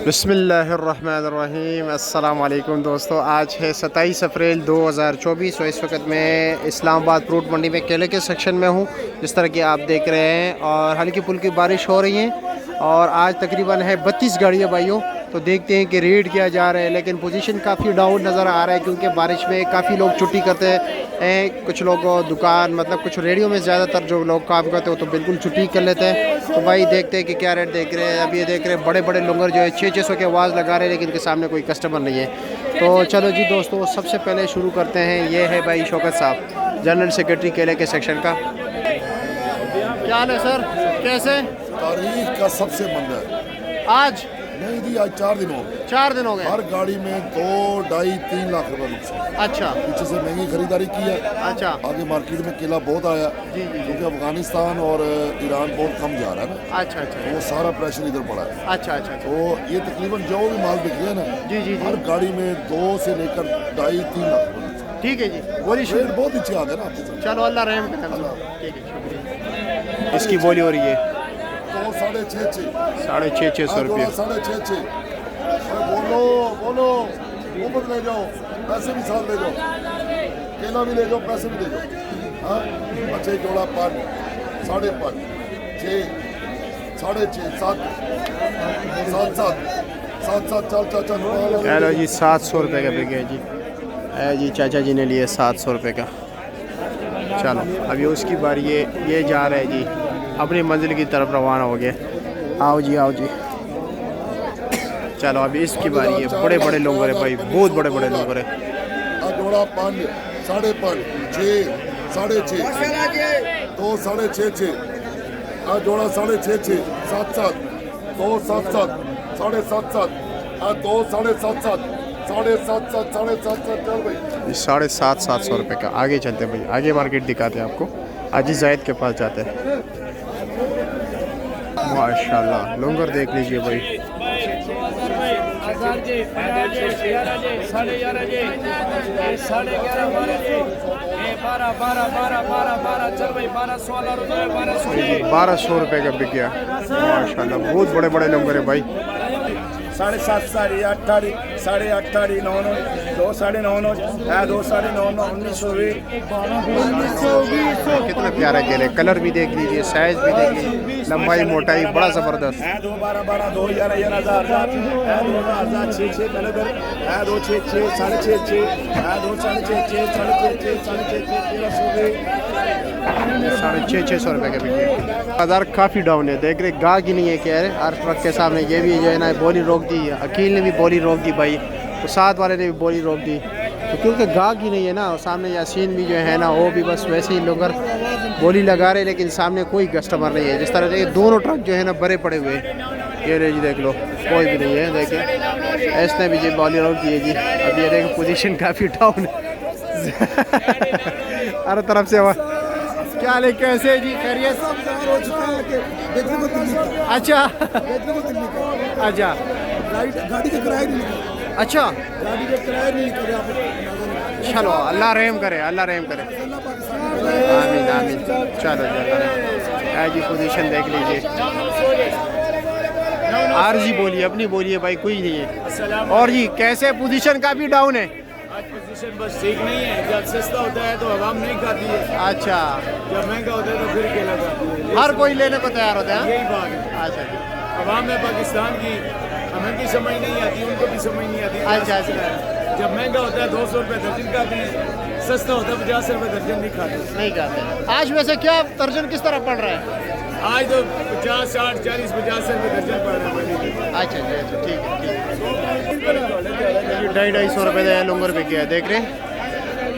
बिस्मिल्लाहिर्रहमानिर्रहीम। अस्सलाम वालेकुम दोस्तों, आज है 27 अप्रैल 2024 और इस वक्त मैं इस्लामाबाद फ्रूट मंडी में केले के सेक्शन में हूँ, जिस तरह की आप देख रहे हैं। और हल्की फुल्की बारिश हो रही है और आज तकरीबन है 32 गाड़ियाँ भाइयों। तो देखते हैं कि रेट क्या जा रहे हैं, लेकिन पोजीशन काफ़ी डाउन नज़र आ रहा है क्योंकि बारिश में काफ़ी लोग छुट्टी करते हैं। कुछ लोग दुकान मतलब कुछ रेडियो में ज़्यादातर जो लोग काम करते हो तो बिल्कुल छुट्टी कर लेते हैं। तो भाई देखते हैं कि क्या रेट देख रहे हैं। अभी ये देख रहे हैं बड़े बड़े लंगर जो है 600 के आवाज़ लगा रहे हैं, लेकिन इनके सामने कोई कस्टमर नहीं है। तो चलो जी दोस्तों, सबसे पहले शुरू करते हैं। ये है भाई शौकत साहब, जनरल सेक्रेटरी केले के सेक्शन का। क्या हाल है सर, कैसे? तारीख का सबसे मंदा है। आज नहीं दी, आज 4 दिन हो गए। 4 दिन हो गए। हर गाड़ी में 2, 2.5, 3 लाख रुपए नुकसान। अच्छा पीछे से महंगी खरीदारी की है। अच्छा आगे मार्केट में केला बहुत आया जी जी क्योंकि अफगानिस्तान और ईरान बहुत कम जा रहा है ना, अच्छा अच्छा तो वो सारा प्रेशर इधर पड़ा है। अच्छा अच्छा तो ये तकरीबन जो भी माल बिक रहे हैं ना, जी जी हर जी, गाड़ी में 2 से लेकर 2.5, 3 लाख रुपए नुकसान। ठीक है जी। बोली रेट बहुत नीचे आ गया ना आपके साथ। चलो अल्लाह रहम करे। ठीक है, शुक्रिया। इसकी बोली हो रही है 2, 6.5, 650 रुपये। 6.5। बोलो बोलो, वो मत ले जाओ, पैसे भी साथ ले जाओ, केला भी ले जाओ, पैसे भी ले जाओ। हाँ अच्छा, जोड़ा 5, 5.5, 6, 6.5, 7, 7, चल। चलो जी 700 रुपये का बिक गया जी। जी चाचा जी ने लिए 700 रुपये का। चलो अभी उसकी बारी ये जा रहा है जी, अपनी मंजिल की तरफ रवाना हो गया। आओ जी आओ जी। चलो अभी इसकी बारी है। बड़े बड़े लोग है भाई, बहुत बड़े बड़े लोग है। जोड़ा 5, 5.5, 6, 6.5, 2, 6.5, जोड़ा 6.5, 7, 2, 7, 7.5, 2, 7.5, 7.5, चल भाई। 750 रुपये का। आगे चलते हैं भाई, आगे मार्केट दिखाते हैं आपको। अजी जायद के पास जाते हैं। माशाल्लाह लोंगर देख लीजिए भाई। ₹1200 1200 रुपये का बिक गया माशाल्लाह। बहुत बड़े बड़े लोंगर है भाई। 7.5, 8.5, 8.5, 9, 2, 9.5, 2, 9.5, 1920। कितना प्यारा केले, कलर भी देख लीजिए, साइज भी देख लीजिए, लंबाई मोटाई बड़ा ज़बरदस्त। 2, 12, 2, 11, 1000, 2, 1000, 6, कलर 2, 6, 6.5, 2, 6.5, 650 रुपये का बिक गया। बाजार काफ़ी डाउन है, देख रहे गाहक ही नहीं है। कह रहे हर ट्रक के सामने ये भी जो है ना बोली रोक दी। अकील ने भी बोली रोक दी भाई, तो साथ वाले ने भी बोली रोक दी। तो क्योंकि गाहक ही नहीं है ना, और सामने यासीन भी जो है ना वो भी बस वैसे ही लोग बोली लगा रहे, लेकिन सामने कोई कस्टमर नहीं है। जिस तरह से दोनों ट्रक जो है ना भरे पड़े हुए, ये रे जी देख लो, कोई भी नहीं है। देखिए ऐसने भी जी बोली रोक दी है जी। अब ये देखो पोजीशन काफ़ी डाउन है हर तरफ से। क्या हाल है, कैसे जी, खैरियत? अच्छा अच्छा, गाड़ी का किराया नहीं निकला। अच्छा गाड़ी का किराया नहीं निकला। चलो अल्लाह रहम करे, अल्लाह रहम करे। आमीन आमीन। चलो जी पोजीशन देख लीजिए। आरजी बोलिए, अपनी बोलिए भाई, कोई नहीं है। और जी कैसे पोजीशन काफ़ी डाउन है? आज पोजीशन बस ठीक नहीं है। जब सस्ता होता है तो आवाम नहीं खाती है, अच्छा, जब महंगा होता है तो फिर केला खाती है। हर कोई लेने को तैयार होता है। यही बात है। अच्छा जी, आवाम में पाकिस्तान की हमें की समझ नहीं आती, उनको भी समझ नहीं आती। अच्छा अच्छा, जब महंगा होता है 200 रुपये दर्जन खाती है, सस्ता होता है 50 रुपये दर्जन नहीं खाते। नहीं खाते। आज वैसे क्या दर्जन किस तरह पड़ रहा है? आज तो 50, 60, 40, 50 रुपये दर्जन पड़ रहा है। अच्छा जी, अच्छा ठीक है ठीक है। 250 रुपये लोंगर पे गया, देख रहे हैं।